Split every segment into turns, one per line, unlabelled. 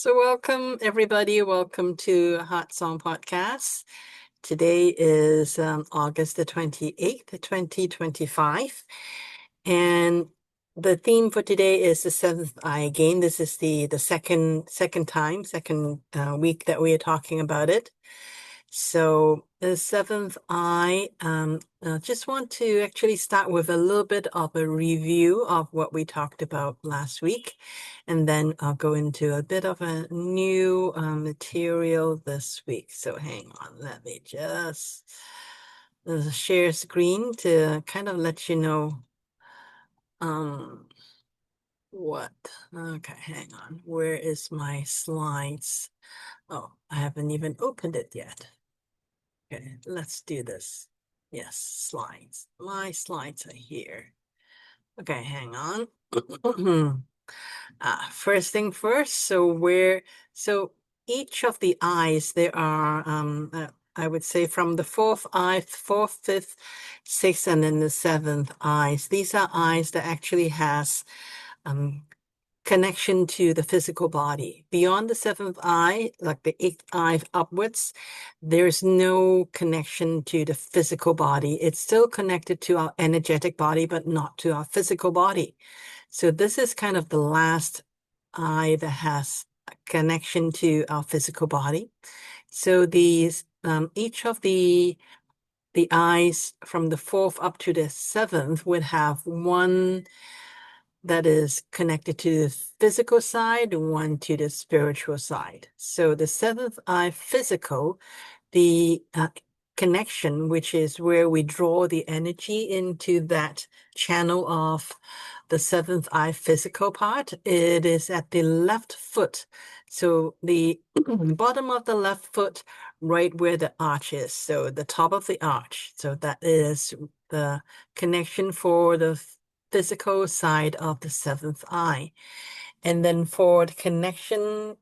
So welcome everybody. Welcome to Hot Song Podcast. Today is August the 28th, 2025. And the theme for today is the seventh eye. Again, this is the second week that we are talking about it. So the seventh eye, I just want to actually start with a little bit of a review of what we talked about last week, and then I'll go into a bit of a new material this week. So hang on, let me just share screen to kind of let you know what. Okay, hang on. Where is my slides? Oh, I haven't even opened it yet. Okay, let's do this. Yes, slides. My slides are here. Okay, hang on. First thing first, so each of the eyes, there are, I would say from the fourth eye, fourth, fifth, sixth, and then the seventh eyes. These are eyes that actually has connection to the physical body. Beyond the seventh eye, like the eighth eye upwards, there's no connection to the physical body. It's still connected to our energetic body, but not to our physical body. So this is kind of the last eye that has a connection to our physical body. So these each of the eyes from the fourth up to the seventh would have one that is connected to the physical side, one to the spiritual side. So the seventh eye physical, the connection, which is where we draw the energy into that channel of the seventh eye physical part, it is at the left foot. So the bottom of the left foot, right where the arch is. So the top of the arch. So that is the connection for the physical side of the seventh eye. And then for the connection,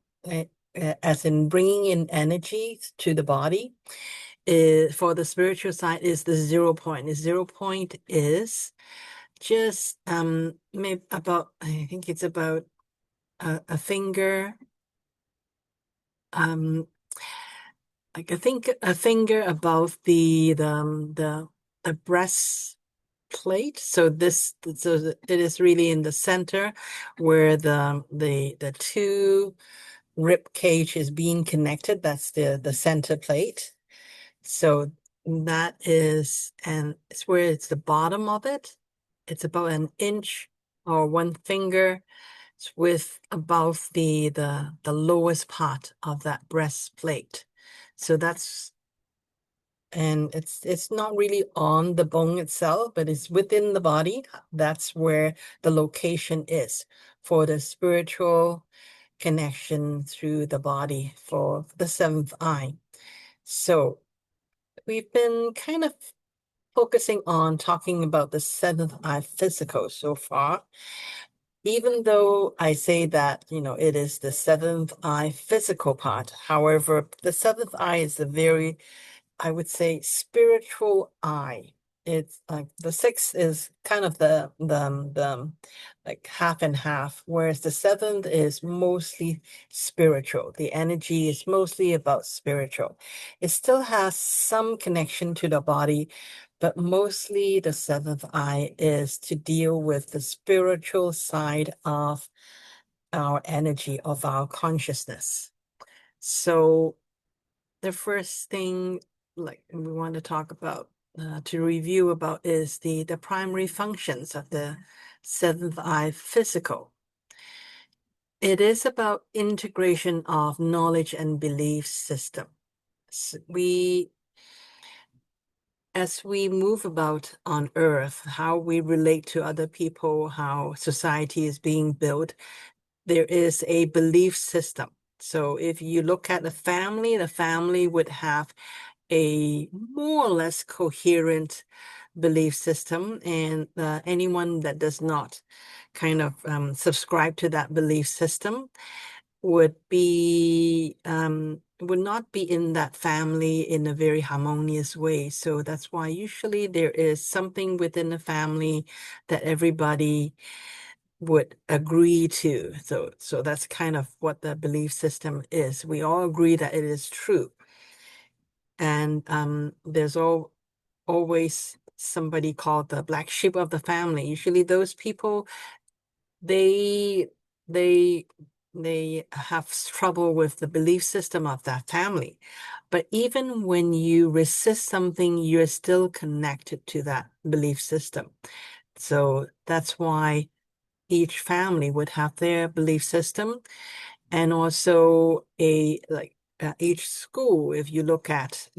as in bringing in energy to the body, for the spiritual side is the 0 point. The 0 point is just maybe about, I think it's about a finger, like I think a finger above the breast plate. So it is really in the center where the two rib cage is being connected. That's the center plate. So that is, and it's where it's the bottom of it. It's about an inch or one finger. It's with above the lowest part of that breastplate. So that's, and it's not really on the bone itself, but it's within the body. That's where the location is for the spiritual connection through the body for the seventh eye. So we've been kind of focusing on talking about the seventh eye physical so far. Even though I say that, it is the seventh eye physical part. However, the seventh eye is a very, I would say, spiritual eye. It's like the sixth is kind of the like half and half, whereas the seventh is mostly spiritual. The energy is mostly about spiritual. It still has some connection to the body, but mostly the seventh eye is to deal with the spiritual side of our energy, of our consciousness. So the first thing like we want to talk about, to review about, is the primary functions of the seventh eye physical. It is about integration of knowledge and belief system. As we move about on earth, how we relate to other people, how society is being built, there is a belief system. So if you look at the family would have a more or less coherent belief system, and anyone that does not kind of subscribe to that belief system would not be in that family in a very harmonious way. So that's why usually there is something within the family that everybody would agree to. So that's kind of what the belief system is. We all agree that it is true. And there's always somebody called the black sheep of the family. Usually those people, they they they have trouble with the belief system of that family. But even when you resist something, you're still connected to that belief system. So that's why each family would have their belief system, and also each school. If you look at,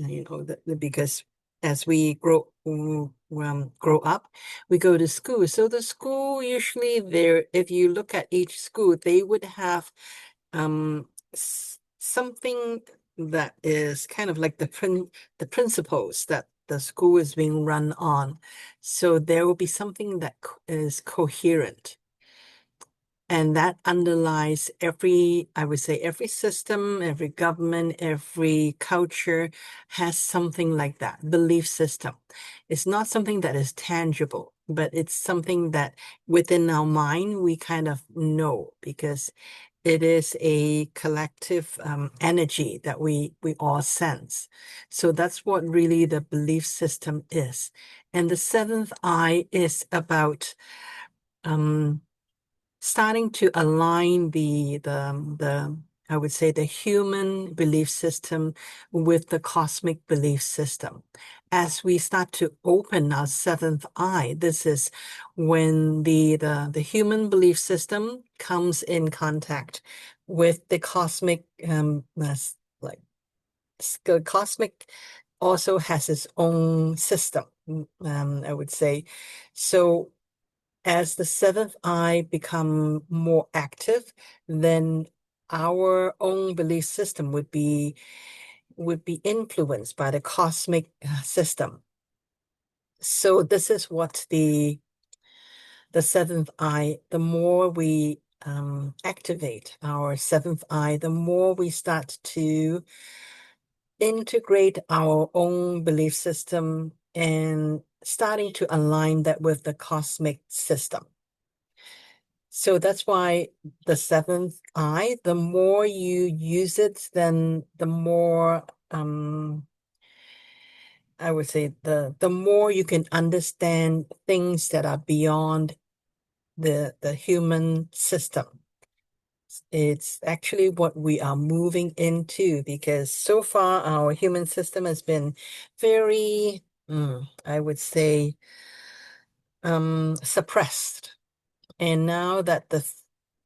because as we grow up, we go to school. So the school usually there, if you look at each school, they would have something that is kind of like the principles that the school is being run on. So there will be something that is coherent. And that underlies I would say every system, every government, every culture has something like that belief system. It's not something that is tangible, but it's something that within our mind we kind of know, because it is a collective energy that we all sense. So that's what really the belief system is. And the seventh eye is about starting to align the I would say the human belief system with the cosmic belief system. As we start to open our seventh eye, this is when the human belief system comes in contact with the cosmic like the cosmic also has its own system, I would say. So as the seventh eye become more active, then our own belief system would be influenced by the cosmic system. So this is what the seventh eye, the more we activate our seventh eye, the more we start to integrate our own belief system and starting to align that with the cosmic system. So that's why the seventh eye, the more you use it, then the more I would say the more you can understand things that are beyond the human system. It's actually what we are moving into, because so far our human system has been very, I would say, suppressed. And now that the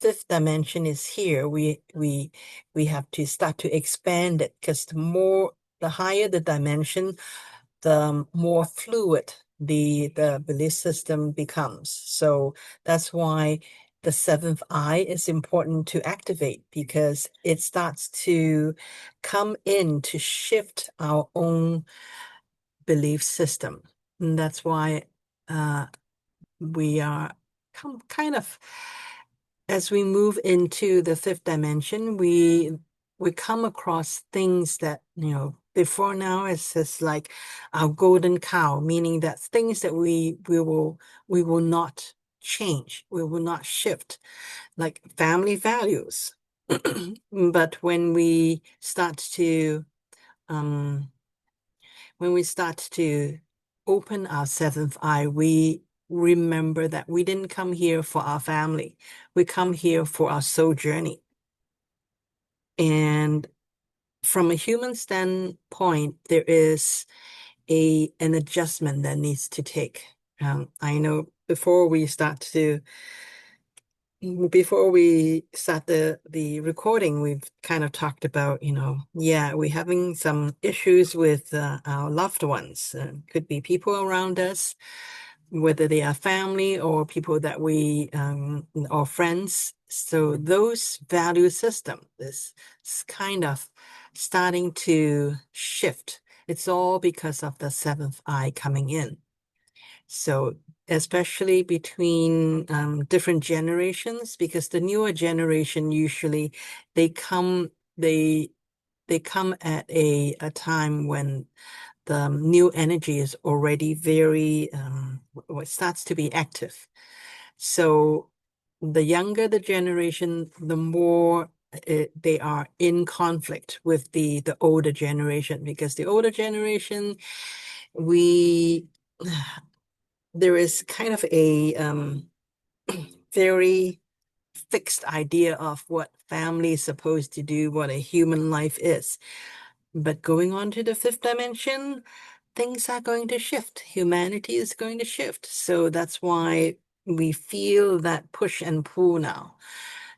fifth dimension is here, we have to start to expand it, because the higher the dimension, the more fluid the belief system becomes. So that's why the seventh eye is important to activate, because it starts to come in to shift our own belief system. And that's why we are kind of, as we move into the fifth dimension, we come across things that, before now it's just like our golden cow, meaning that things that we will not change, we will not shift, like family values. But um when we start to open our seventh eye, we remember that we didn't come here for our family. We come here for our soul journey. And from a human standpoint, there is an adjustment that needs to take. I know before we start the recording, we've kind of talked about, yeah, we're having some issues with our loved ones. Could be people around us, whether they are family or people that or friends. So those value system is kind of starting to shift. It's all because of the seventh eye coming in. So especially between different generations, because the newer generation usually they come they they come at a time when the new energy is already very what starts to be active. So the younger the generation, the more they are in conflict with the older generation, because the older generation, we there is kind of a very fixed idea of what family is supposed to do, what a human life is. But going on to the fifth dimension, things are going to shift. Humanity is going to shift. So that's why we feel that push and pull now.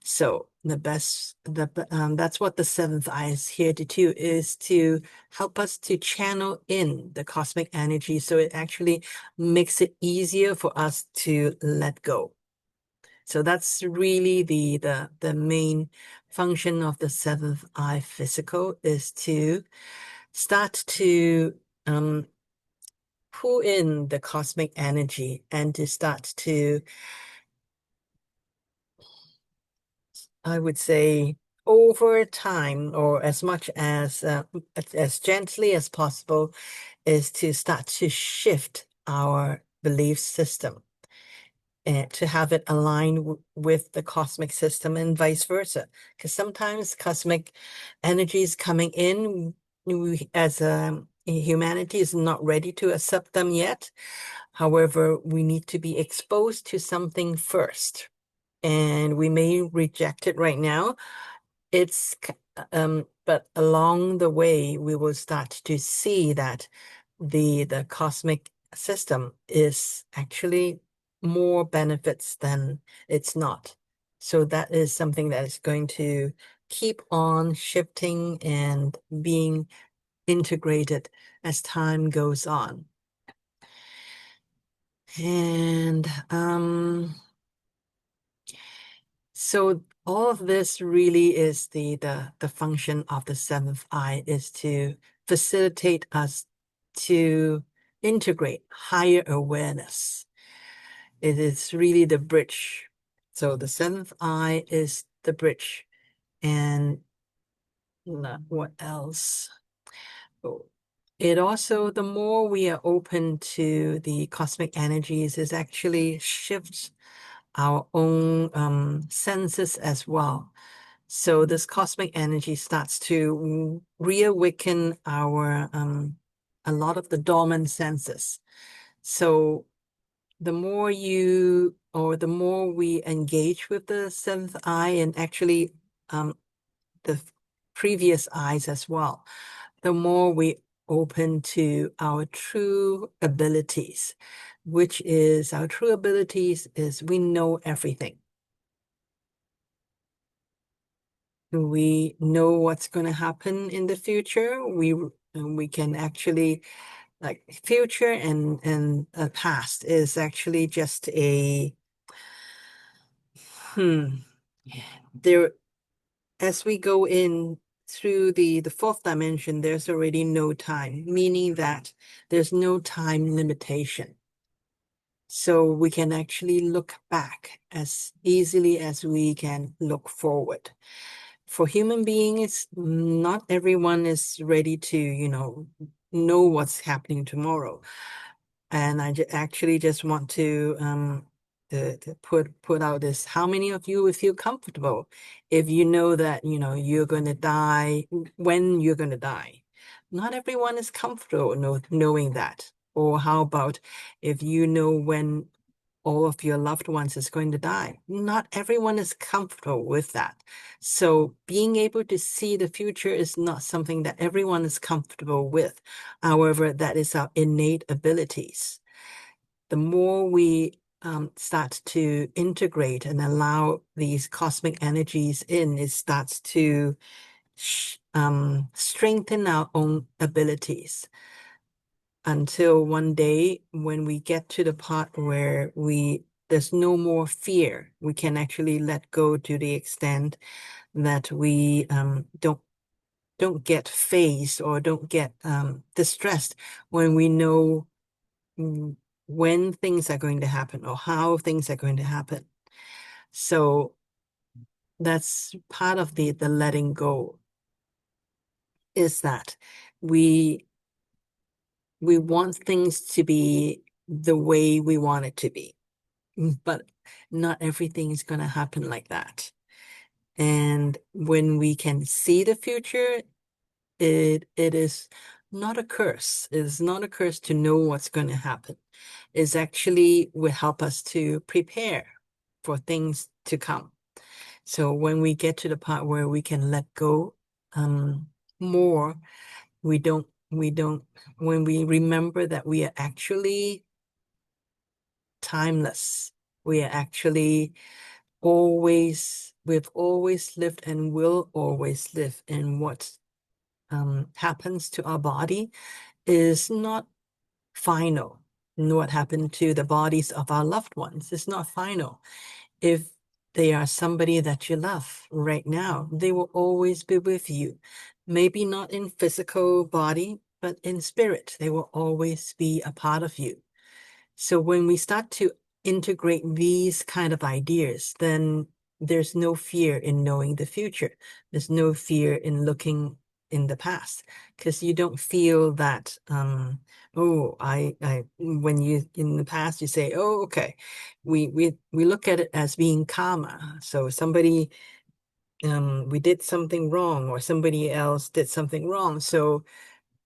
So that's what the seventh eye is here to do, is to help us to channel in the cosmic energy. So it actually makes it easier for us to let go. So that's really the main function of the seventh eye physical, is to start to pull in the cosmic energy and to start to, I would say, over time, or as much as gently as possible, is to start to shift our belief system and to have it align with the cosmic system and vice versa. Because sometimes cosmic energy is coming in, we, as humanity is not ready to accept them yet. However, we need to be exposed to something first, and we may reject it right now. But along the way, we will start to see that the cosmic system is actually more benefits than it's not. So that is something that is going to keep on shifting and being integrated as time goes on. And so all of this really is the function of the seventh eye, is to facilitate us to integrate higher awareness. It is really the bridge. So the seventh eye is the bridge. And what else? Oh, it also, the more we are open to the cosmic energies, is actually shifts our own senses as well. So this cosmic energy starts to reawaken our a lot of the dormant senses. So the more the more we engage with the seventh eye, and actually the previous eyes as well, the more we open to our true abilities, which is our true abilities is we know everything. We know what's going to happen in the future. We can actually, like, future and past is actually just a there. As we go in through the fourth dimension, there's already no time, meaning that there's no time limitation. So we can actually look back as easily as we can look forward. For human beings, not everyone is ready to, know what's happening tomorrow. And I actually just want to put out this: how many of you would feel comfortable if you know that you're going to die, when you're going to die? Not everyone is comfortable knowing that. Or how about if you know when all of your loved ones is going to die? Not everyone is comfortable with that. So being able to see the future is not something that everyone is comfortable with. However, that is our innate abilities. The more we start to integrate and allow these cosmic energies in, it starts to strengthen our own abilities, until one day when we get to the part where there's no more fear. We can actually let go to the extent that we don't get phased or don't get distressed when we know when things are going to happen or how things are going to happen. So that's part of the letting go, is that we want things to be the way we want it to be. but not everything is going to happen like that. And when we can see the future, it is not a curse. It is not a curse to know what's going to happen. It's actually will help us to prepare for things to come. So when we get to the part where we can let go more, we don't, when we remember that we are actually timeless, we are actually we've always lived and will always live, and what happens to our body is not final. And what happened to the bodies of our loved ones is not final. If they are somebody that you love right now, they will always be with you. Maybe not in physical body, but in spirit, they will always be a part of you. So when we start to integrate these kind of ideas, then there's no fear in knowing the future. There's no fear in looking in the past, because you don't feel that, oh, when you in the past you say, oh, okay, we look at it as being karma. So somebody, we did something wrong, or somebody else did something wrong. So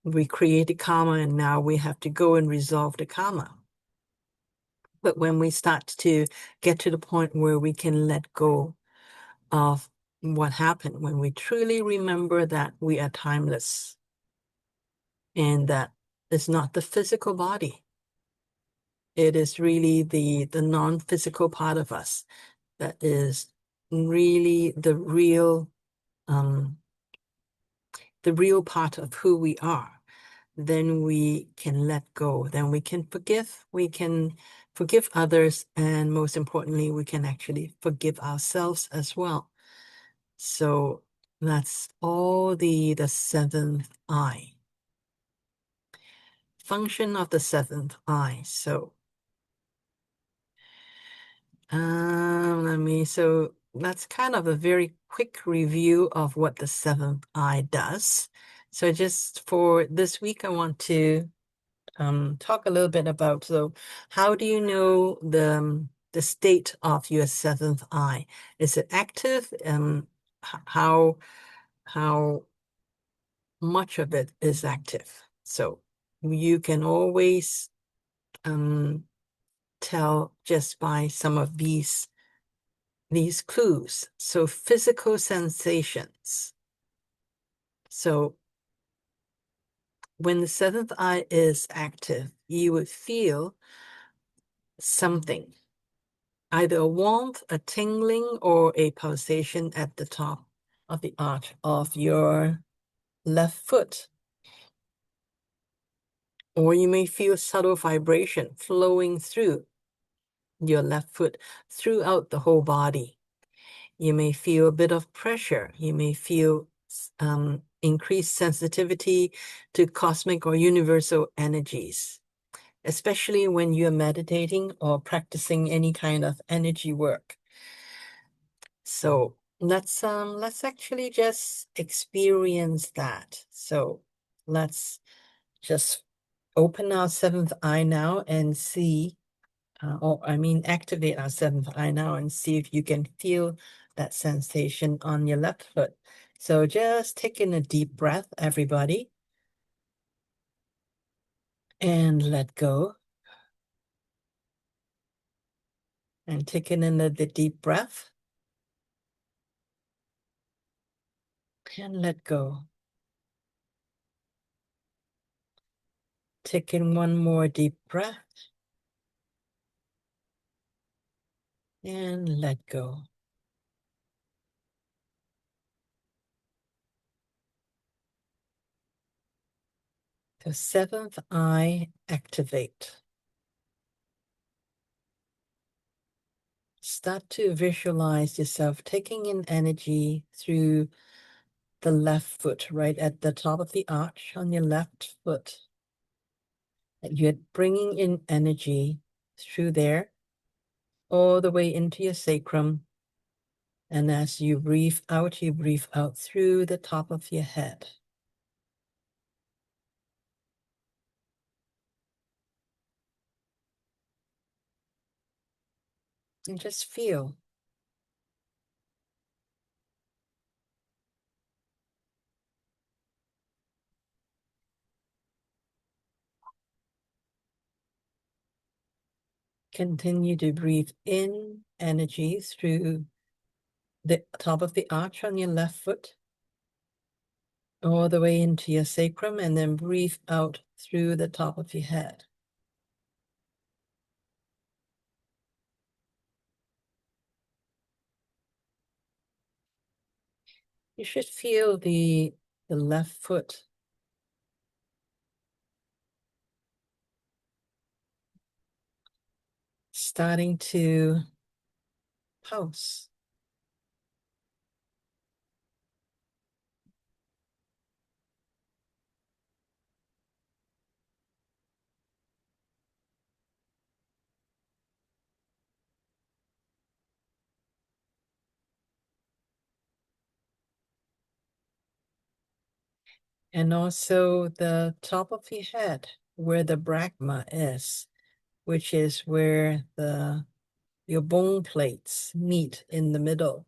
we created karma, and now we have to go and resolve the karma. But when we start to get to the point where we can let go of what happened, when we truly remember that we are timeless and that it's not the physical body, it is really the non-physical part of us that is really um, the real part of who we are. Then we can let go. Then we can forgive. We can forgive others. And most importantly, we can actually forgive ourselves as well. So that's all the seventh eye. Function of the seventh eye. So so that's kind of a very quick review of what the seventh eye does. So just for this week, I want to talk a little bit about, so how do you know the state of your seventh eye? Is it active? How how much of it is active? So you can always tell just by some of these clues. So physical sensations. So when the seventh eye is active, you would feel something, either a warmth, a tingling, or a pulsation at the top of the arch of your left foot. Or you may feel subtle vibration flowing through your left foot throughout the whole body. You may feel a bit of pressure. You may feel increased sensitivity to cosmic or universal energies, especially when you're meditating or practicing any kind of energy work. So let's actually just experience that. So let's just open our seventh eye now and see, activate our seventh eye now and see if you can feel that sensation on your left foot. So just take in a deep breath, everybody, and let go. And take in another deep breath and let go. Take in one more deep breath and let go. The seventh eye activate. Start to visualize yourself taking in energy through the left foot, right at the top of the arch on your left foot. You're bringing in energy through there, all the way into your sacrum. And as you breathe out through the top of your head. And just feel. Continue to breathe in energy through the top of the arch on your left foot, all the way into your sacrum, and then breathe out through the top of your head. You should feel the left foot starting to pulse. And also the top of your head, where the brachma is, which is where your bone plates meet in the middle.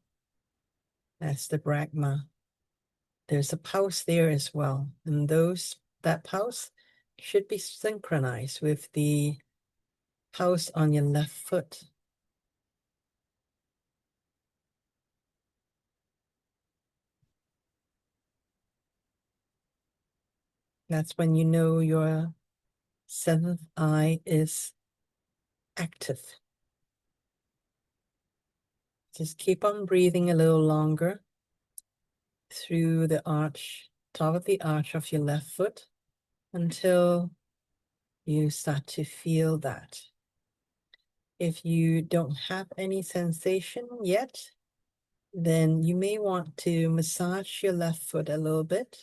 That's the brachma. There's a pulse there as well. And that pulse should be synchronized with the pulse on your left foot. That's when you know your seventh eye is active. Just keep on breathing a little longer through the arch, top of the arch of your left foot, until you start to feel that. If you don't have any sensation yet, then you may want to massage your left foot a little bit.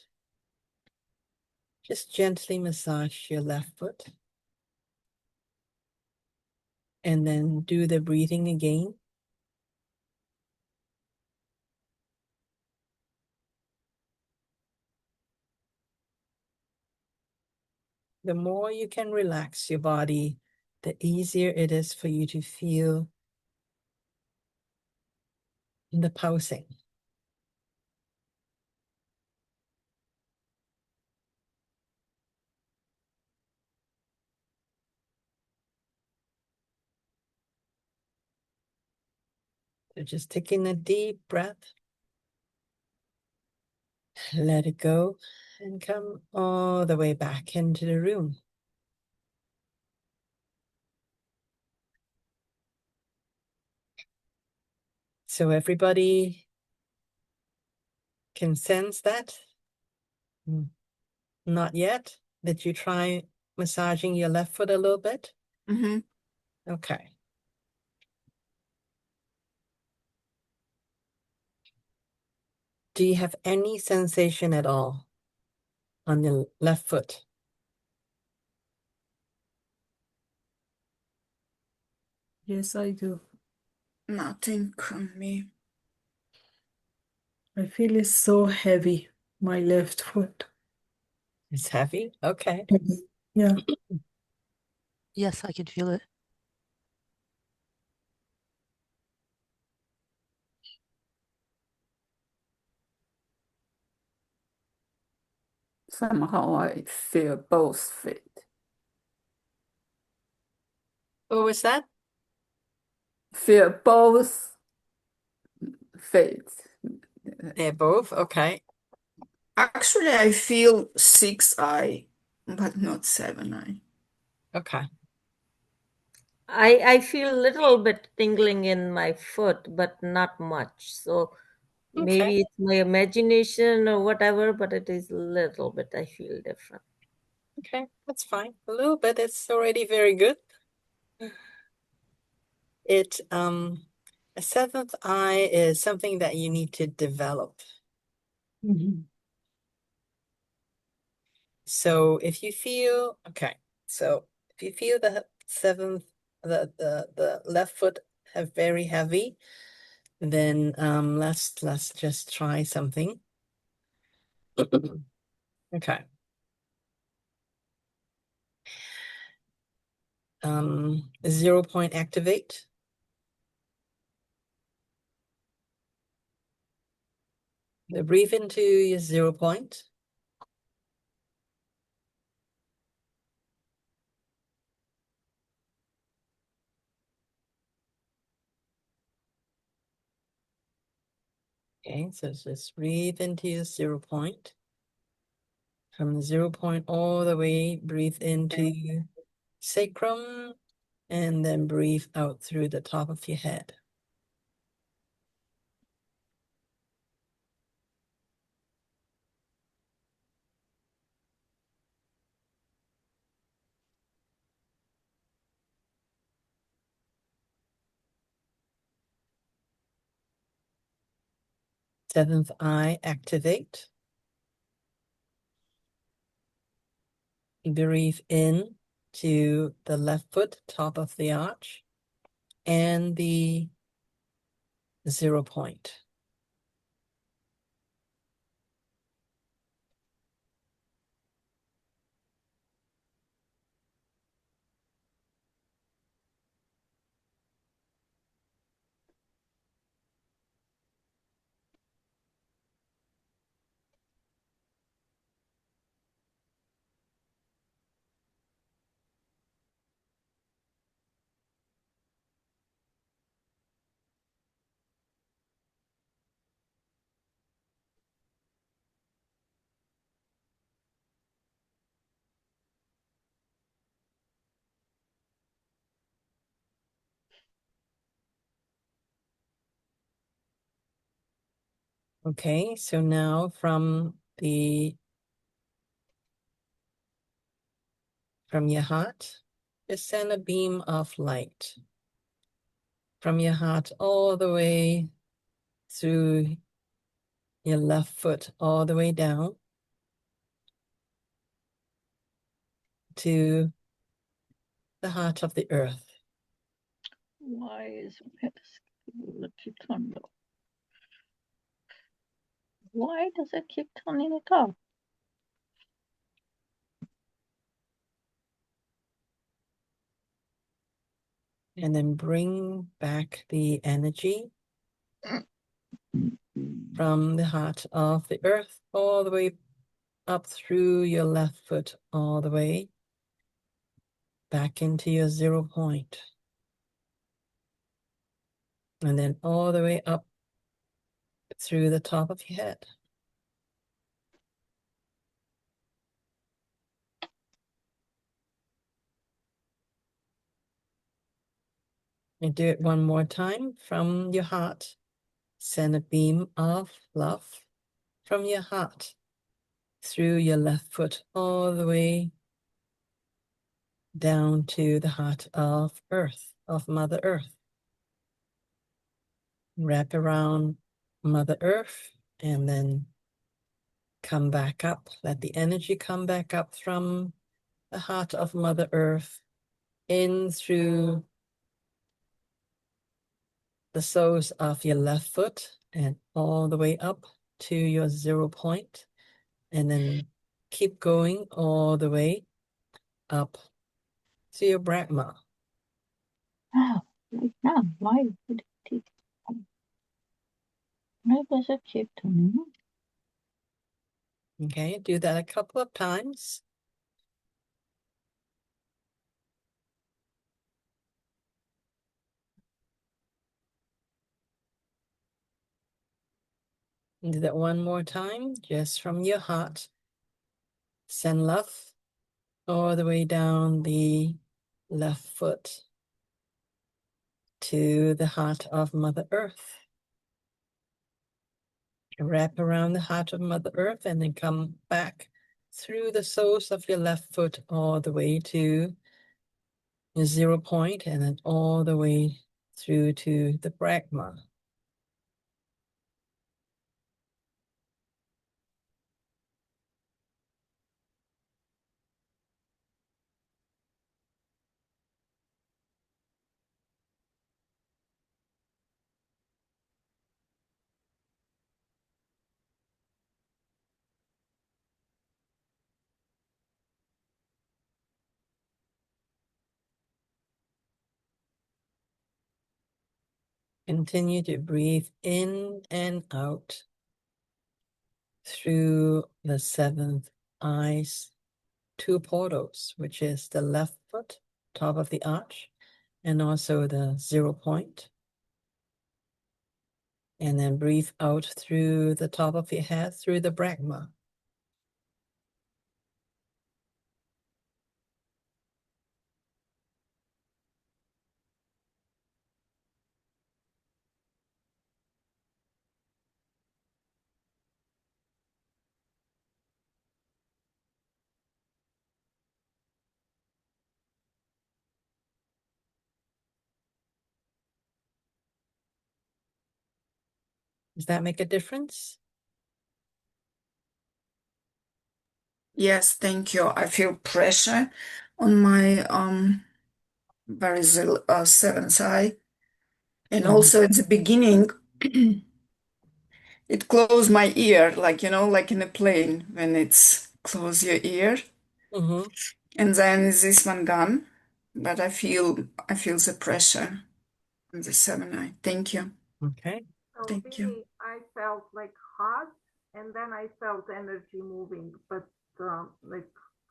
Just gently massage your left foot. And then do the breathing again. The more you can relax your body, the easier it is for you to feel the pulsing. So just taking a deep breath, let it go, and come all the way back into the room. So everybody can sense that? Not yet? Did you try massaging your left foot a little bit?
Mm-hmm.
Okay. Do you have any sensation at all on your left foot?
Yes, I do. Nothing on me.
I feel it's so heavy, my left foot.
It's heavy? Okay.
Yeah.
Yes, I can feel it.
Somehow I feel both feet.
What was that?
Feel both feet.
They're both? Okay.
Actually, I feel 6 eye, but not 7 eye.
Okay.
I feel a little bit tingling in my foot, but not much. So maybe it's my imagination or whatever, but it is a little bit, I feel different.
Okay, that's fine. A little bit, it's already very good. A seventh eye is something that you need to develop. So if you feel, okay, so if you feel the left foot have very heavy, then let's just try something. Okay. 0 point activate. Now breathe into your 0 point. Okay, so just breathe into your 0 point. From the 0 point all the way, breathe into sacrum, and then breathe out through the top of your head. Seventh eye activate. Breathe in to the left foot, top of the arch, and the 0 point. Okay, so now from your heart, just send a beam of light from your heart all the way through your left foot, all the way down to the heart of the earth.
Why is it keep turning off? Why does it keep turning it off?
And then bring back the energy from the heart of the earth all the way up through your left foot, all the way back into your 0 point. And then all the way up through the top of your head. And do it one more time from your heart. Send a beam of love from your heart through your left foot all the way down to the heart of earth, of Mother Earth. Wrap around Mother Earth and then come back up. Let the energy come back up from the heart of Mother Earth in through the soles of your left foot and all the way up to your 0 point, and then keep going all the way up to your Brahma.
Oh, right now, why would it keep? Why does it keep turning off?
Okay, do that a couple of times. Do that one more time, just from your heart. Send love all the way down the left foot to the heart of Mother Earth. Wrap around the heart of Mother Earth and then come back through the soles of your left foot all the way to your 0 point and then all the way through to the Brahma. Continue to breathe in and out through the seventh eye's two portals, which is the left foot, top of the arch, and also the 0 point. And then breathe out through the top of your head, through the brakma. Does that make a difference?
Yes, thank you. I feel pressure on my seventh eye. And also at the beginning, it closed my ear, like, like in a plane when it's close your ear.
Mm-hmm.
And then this one gone. But I feel the pressure on the seventh eye. Thank you.
Okay.
So
Thank you.
really, I felt like hot, and then I felt energy moving, but like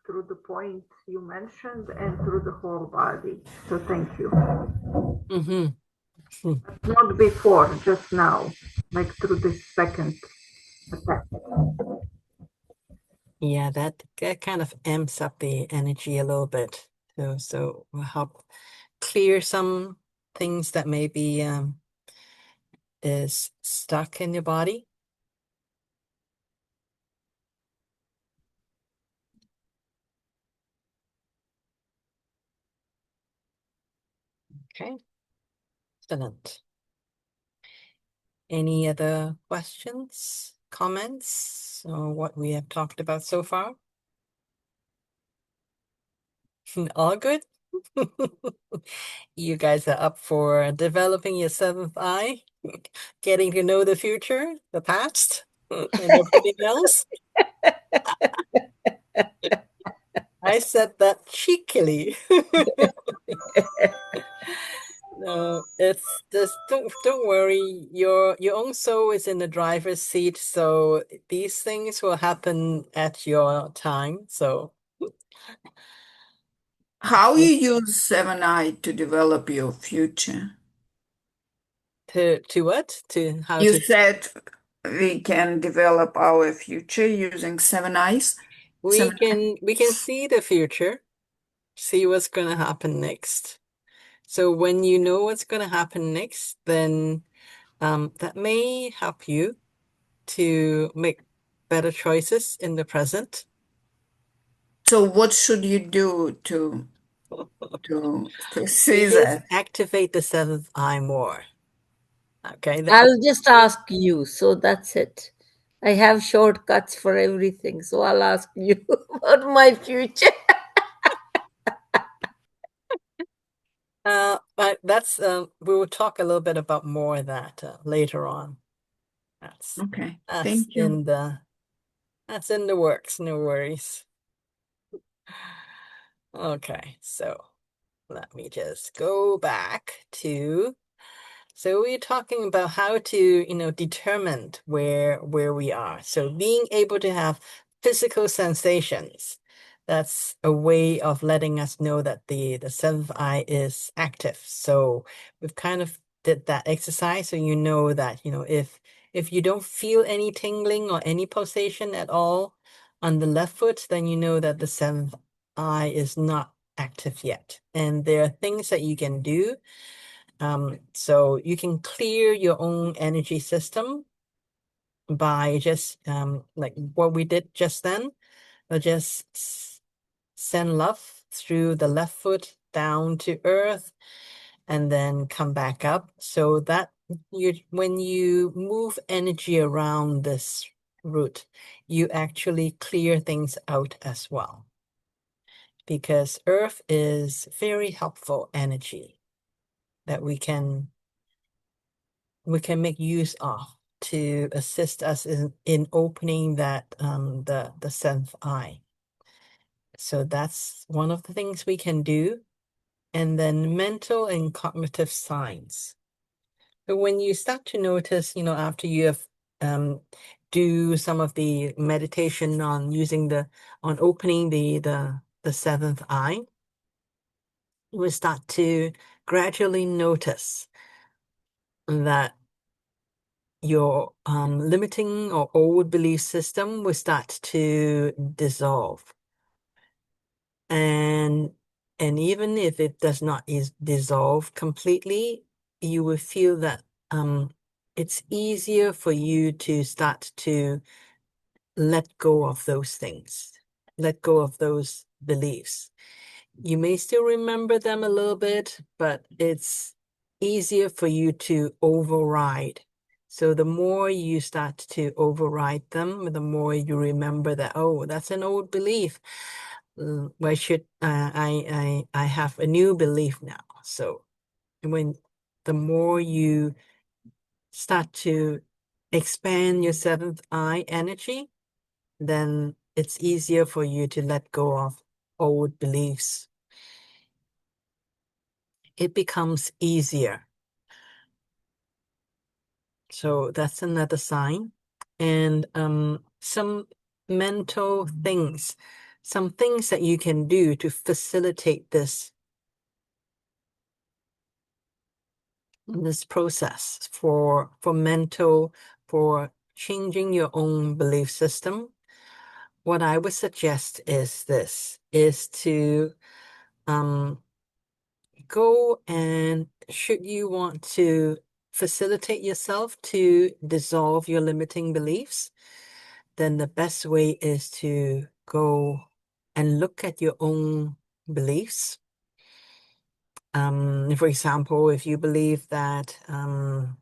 through the point you mentioned and through the whole body. So thank you.
Mm-hmm.
Not before, just now, like through this second attack.
Yeah, that kind of amps up the energy a little bit. So will help clear some things that maybe is stuck in your body. Okay. Excellent. Any other questions, comments, or what we have talked about so far? All good? You guys are up for developing your seventh eye, getting to know the future, the past, and everything else? I said that cheekily. No, it's just don't worry. Your own soul is in the driver's seat, so these things will happen at your time. So
How you use seven eye to develop your future?
to what? To how
You
to
said we can develop our future using seven eyes. Seven
we can see the future, see what's gonna happen next. So when you know what's gonna happen next, then that may help you to make better choices in the present.
So what should you do to see
You just
that?
activate the seventh eye more. Okay,
I'll just ask you. So that's it. I have shortcuts for everything. So I'll ask you about my future.
but that's we will talk a little bit about more of that later on. That's
Okay,
that's
thank you.
in the that's in the works, no worries. Okay, so let me just go back to so we're talking about how to, determine where we are. So being able to have physical sensations, that's a way of letting us know that the seventh eye is active. So we've kind of did that exercise, so you know that, if you don't feel any tingling or any pulsation at all on the left foot, then you know that the seventh eye is not active yet. And there are things that you can do. So you can clear your own energy system by just like what we did just then, but just send love through the left foot down to earth and then come back up. So that when you move energy around this route, you actually clear things out as well. Because earth is very helpful energy that we can make use of to assist us in opening that the seventh eye. So that's one of the things we can do. And then mental and cognitive signs. So when you start to notice, after you have do some of the meditation on on opening the seventh eye, we start to gradually notice that your limiting or old belief system will start to dissolve. And even if it does not dissolve completely, you will feel that it's easier for you to start to let go of those things, let go of those beliefs. You may still remember them a little bit, but it's easier for you to override. So the more you start to override them, the more you remember that, oh, that's an old belief. Why should I have a new belief now? So when the more you start to expand your seventh eye energy, then it's easier for you to let go of old beliefs. It becomes easier. So that's another sign. And some mental things, some things that you can do to facilitate this process for changing your own belief system. What I would suggest is to go, and should you want to facilitate yourself to dissolve your limiting beliefs, then the best way is to go and look at your own beliefs. For example, if you believe that,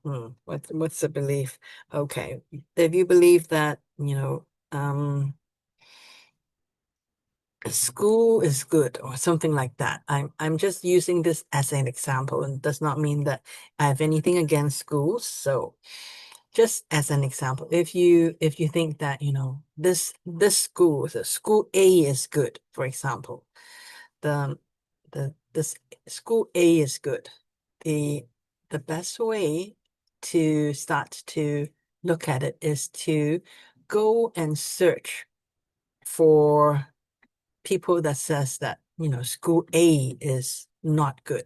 what's the belief? Okay, if you believe that, school is good or something like that. I'm just using this as an example, and does not mean that I have anything against schools. So just as an example, if you think that, this school, so school A is good, for example, this school A is good. The best way to start to look at it is to go and search for people that says that, school A is not good.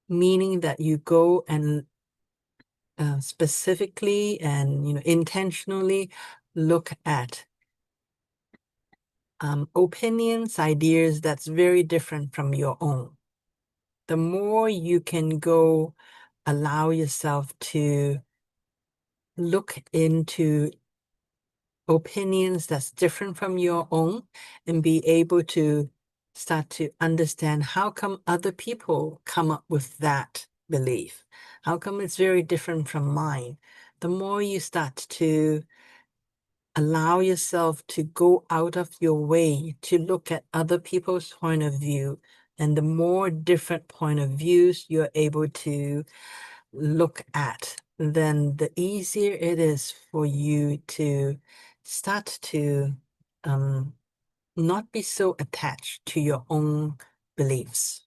Meaning that you go and specifically and, intentionally look at opinions, ideas that's very different from your own. The more you can go allow yourself to look into opinions that's different from your own and be able to start to understand how come other people come up with that belief. How come it's very different from mine? The more you start to allow yourself to go out of your way to look at other people's point of view, and the more different point of views you're able to look at, then the easier it is for you to start to not be so attached to your own beliefs.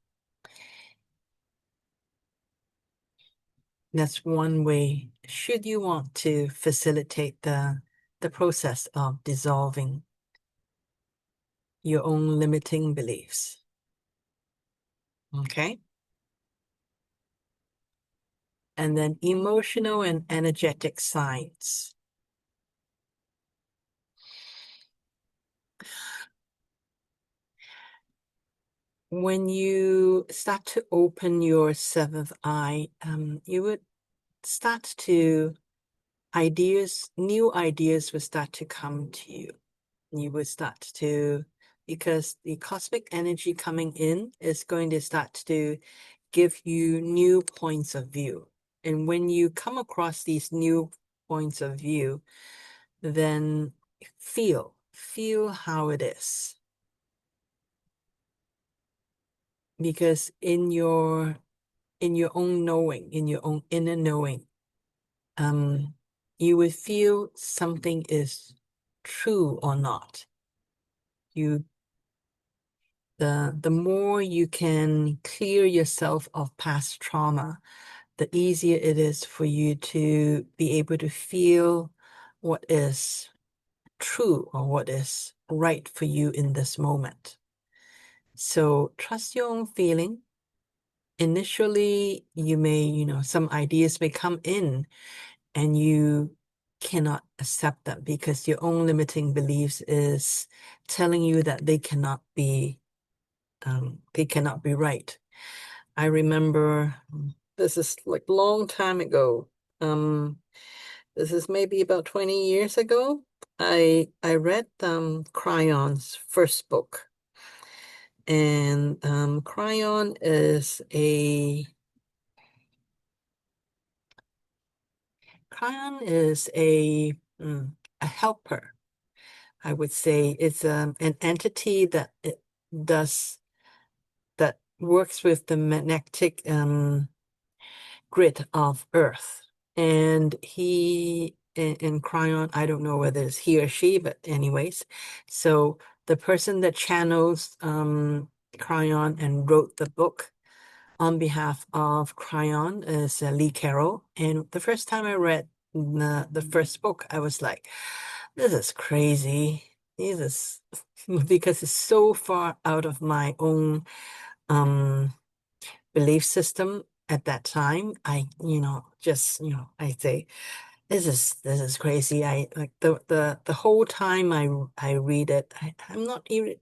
That's one way, should you want to facilitate the process of dissolving your own limiting beliefs. Okay? And then emotional and energetic signs. When you start to open your seventh eye, you would start to new ideas will start to come to you. You would start to, because the cosmic energy coming in is going to start to give you new points of view. And when you come across these new points of view, then feel how it is. Because in your own knowing, in your own inner knowing, you will feel something is true or not. The more you can clear yourself of past trauma, the easier it is for you to be able to feel what is true or what is right for you in this moment. So trust your own feeling. Initially, you may, some ideas may come in and you cannot accept them because your own limiting beliefs is telling you that they cannot be right. I remember this is like long time ago. This is maybe about 20 years ago. I read Cryon's first book. And Cryon is a helper. I would say it's an entity that it does that works with the magnetic grid of Earth. And he in Cryon, I don't know whether it's he or she, but anyways, so the person that channels Cryon and wrote the book on behalf of Cryon is Lee Carroll. And the first time I read the first book, I was like, this is crazy. This is because it's so far out of my own belief system at that time. I say, this is crazy. I like the whole time I read it. I'm not I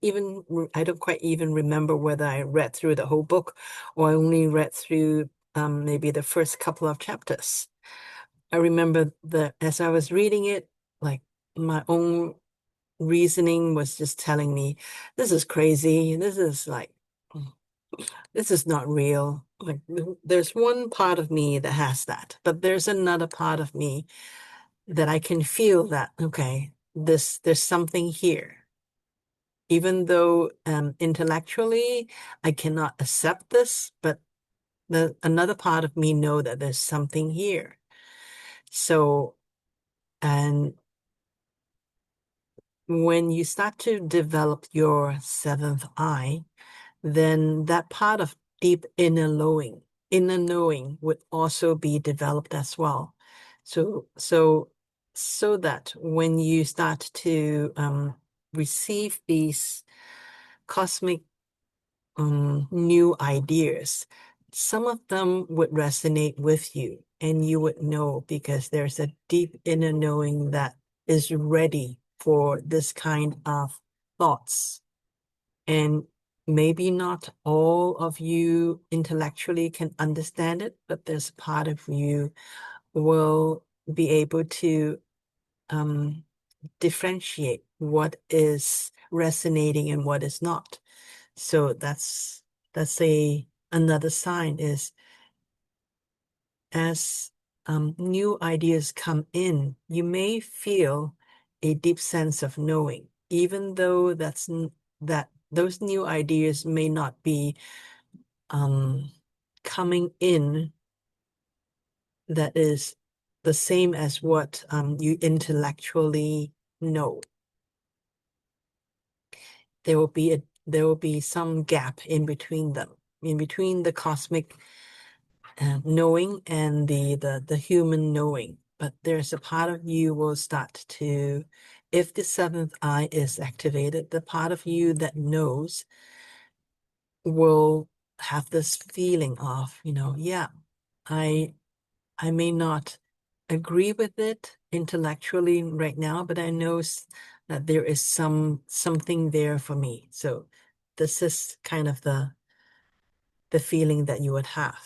don't quite even remember whether I read through the whole book or I only read through maybe the first couple of chapters. I remember that as I was reading it, like my own reasoning was just telling me, this is crazy. This is not real. Like there's one part of me that has that, but there's another part of me that I can feel that, okay, there's something here. Even though intellectually I cannot accept this, but another part of me know that there's something here. So, and when you start to develop your seventh eye, then that part of deep inner knowing would also be developed as well. So that when you start to receive these cosmic new ideas, some of them would resonate with you and you would know because there's a deep inner knowing that is ready for this kind of thoughts. And maybe not all of you intellectually can understand it, but there's a part of you will be able to differentiate what is resonating and what is not. So that's another sign is as new ideas come in, you may feel a deep sense of knowing, even though that those new ideas may not be coming in that is the same as what you intellectually know. There will be some gap in between them, in between the cosmic knowing and the human knowing. But there's a part of you will start to, if the seventh eye is activated, the part of you that knows will have this feeling of, yeah, I may not agree with it intellectually right now, but I know that there is something there for me. So this is kind of the feeling that you would have.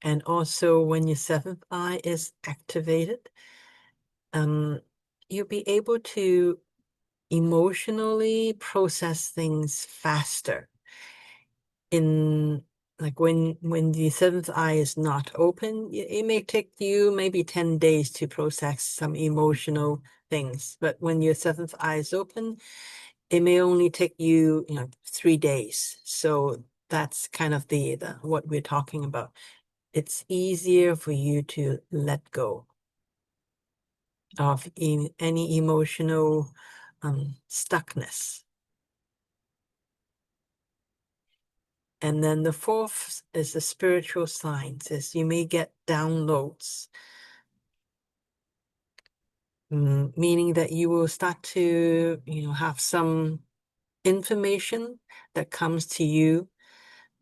And also when your seventh eye is activated, you'll be able to emotionally process things faster. In like when the seventh eye is not open, it may take you maybe 10 days to process some emotional things. But when your seventh eye is open, it may only take you, 3 days. So that's kind of the what we're talking about. It's easier for you to let go of any emotional stuckness. And then the fourth is the spiritual signs, is you may get downloads meaning that you will start to, have some information that comes to you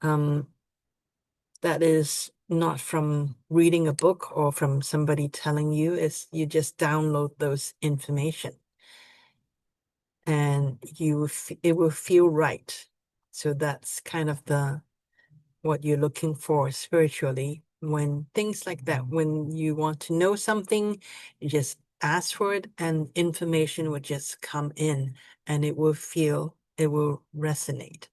that is not from reading a book or from somebody telling you. Is you just download those information and it will feel right. So that's kind of what you're looking for spiritually. When things like that, when you want to know something, you just ask for it and information will just come in and it will resonate.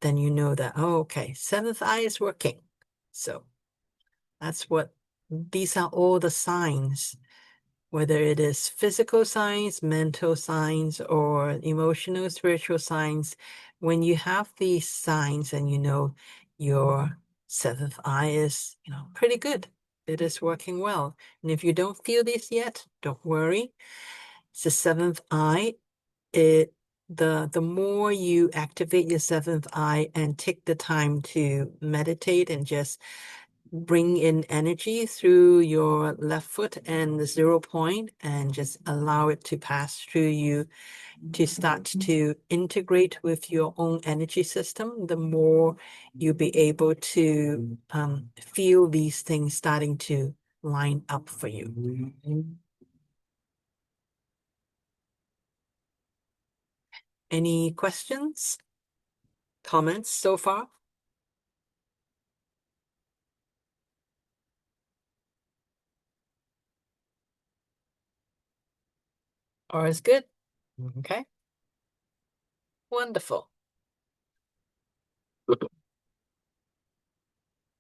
Then you know that, oh, okay, seventh eye is working. So these are all the signs, whether it is physical signs, mental signs, or emotional, spiritual signs. When you have these signs and your seventh eye is, pretty good, it is working well. And if you don't feel this yet, don't worry. It's the seventh eye. The more you activate your seventh eye and take the time to meditate and just bring in energy through your left foot and the 0 point and just allow it to pass through you to start to integrate with your own energy system, the more you'll be able to feel these things starting to line up for you. Any questions, comments so far? Or is good? Okay. Wonderful.